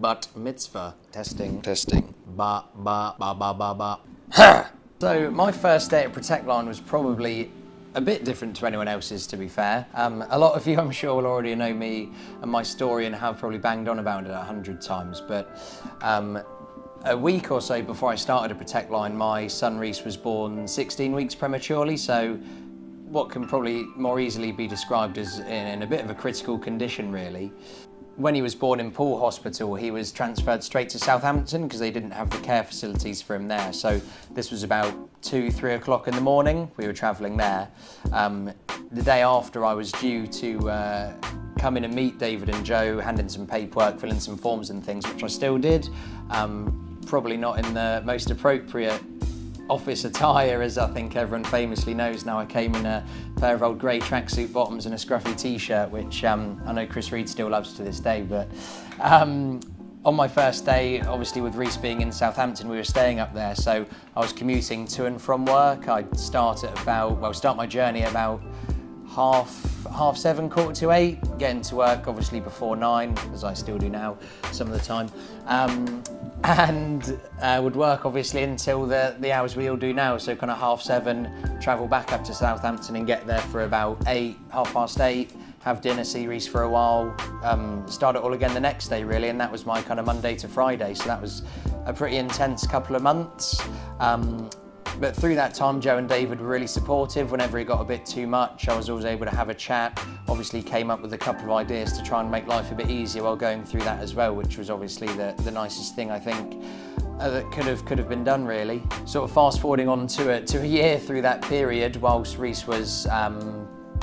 Bat mitzvah. Testing. Ba, ba, ba, ba, ba, ba. Ha! So my first day at Protect Line was probably a bit different to anyone else's, to be fair. A lot of you, I'm sure, will already know me and my story and have probably banged on about it 100 times. But a week or so before I started at Protect Line, my son Reese was born 16 weeks prematurely, so what can probably more easily be described as in a bit of a critical condition, really. When he was born in Poole Hospital, he was transferred straight to Southampton because they didn't have the care facilities for him there. So this was about 2-3 o'clock in the morning. We were travelling there. The day after, I was due to come in and meet David and Joe, hand in some paperwork, fill in some forms and things, which I still did. Probably not in the most appropriate office attire, as I think everyone famously knows now. I came in a pair of old grey tracksuit bottoms and a scruffy t-shirt, which I know Chris Reed still loves to this day. But on my first day, obviously with Reese being in Southampton, we were staying up there, so I was commuting to and from work. I'd start my journey at about half 7, 7:45, getting to work obviously before 9, as I still do now some of the time, and would work obviously until the hours we all do now, so kind of 7:30, travel back up to Southampton and get there for about 8, 8:30, have dinner, see Reese for a while, start it all again the next day really, and that was my kind of Monday to Friday, so that was a pretty intense couple of months. But through that time, Joe and David were really supportive. Whenever it got a bit too much, I was always able to have a chat. Obviously came up with a couple of ideas to try and make life a bit easier while going through that as well, which was obviously the nicest thing I think that could have been done really. Sort of fast forwarding on to a year through that period, whilst Reese was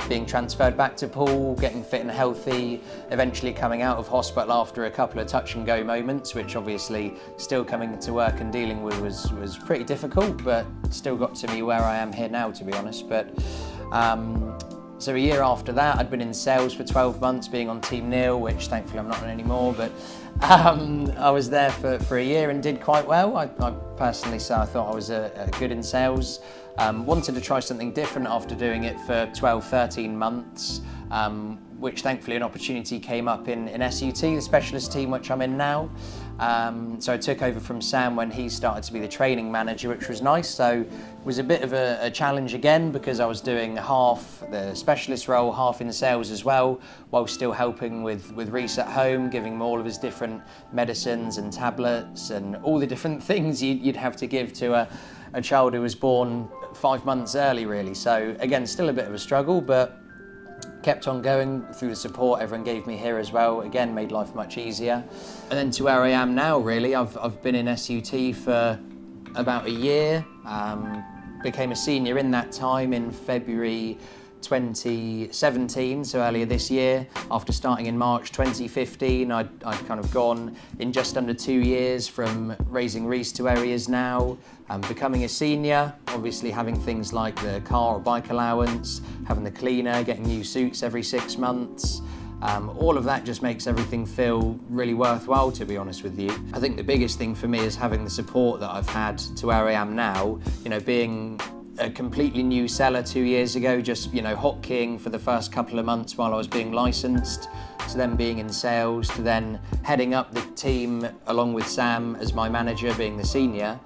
being transferred back to Poole, getting fit and healthy, eventually coming out of hospital after a couple of touch and go moments, which obviously still coming to work and dealing with was pretty difficult, but still got to me where I am here now, to be honest. But so a year after that, I'd been in sales for 12 months, being on Team Neil, which thankfully I'm not on anymore, but I was there for a year and did quite well. I personally, so I thought I was good in sales. Wanted to try something different after doing it for 12, 13 months, which thankfully an opportunity came up in SUT, the specialist team which I'm in now. So I took over from Sam when he started to be the training manager, which was nice. So it was a bit of a challenge again, because I was doing half the specialist role, half in sales as well, while still helping with Reese at home, giving him all of his different medicines and tablets and all the different things you'd have to give to a child who was born 5 months early really. So again, still a bit of a struggle, but kept on going through the support everyone gave me here as well. Again, made life much easier. And then to where I am now really. I've been in SUT for about a year, became a senior in that time in February 2017, so earlier this year. After starting in March 2015, I'd kind of gone in just under 2 years from raising Reese to where he is now, becoming a senior, obviously having things like the car or bike allowance, having the cleaner, getting new suits every 6 months. All of that just makes everything feel really worthwhile, to be honest with you. I think the biggest thing for me is having the support that I've had to where I am now, being a completely new seller 2 years ago, just hotkeying for the first couple of months while I was being licensed, to then being in sales, to then heading up the team along with Sam as my manager, being the senior.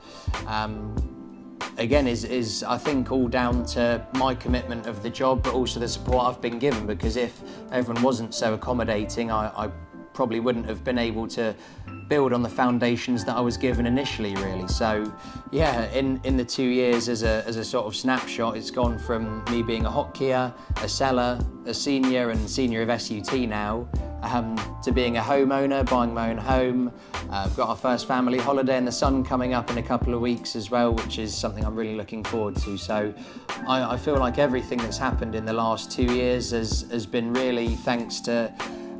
Again, is I think all down to my commitment of the job, but also the support I've been given, because if everyone wasn't so accommodating, I probably wouldn't have been able to build on the foundations that I was given initially really. So yeah, in the 2 years as a sort of snapshot, it's gone from me being a hotkeyer, a seller, a senior and senior of SUT now, to being a homeowner, buying my own home. I've got our first family holiday in the sun coming up in a couple of weeks as well, which is something I'm really looking forward to. So I feel like everything that's happened in the last 2 years has been really thanks to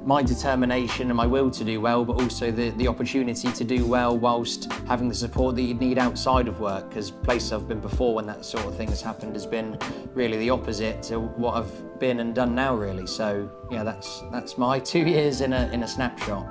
my determination and my will to do well, but also the opportunity to do well whilst having the support that you'd need outside of work, because places I've been before when that sort of thing has happened has been really the opposite to what I've been and done now really. So yeah, that's my 2 years in a snapshot.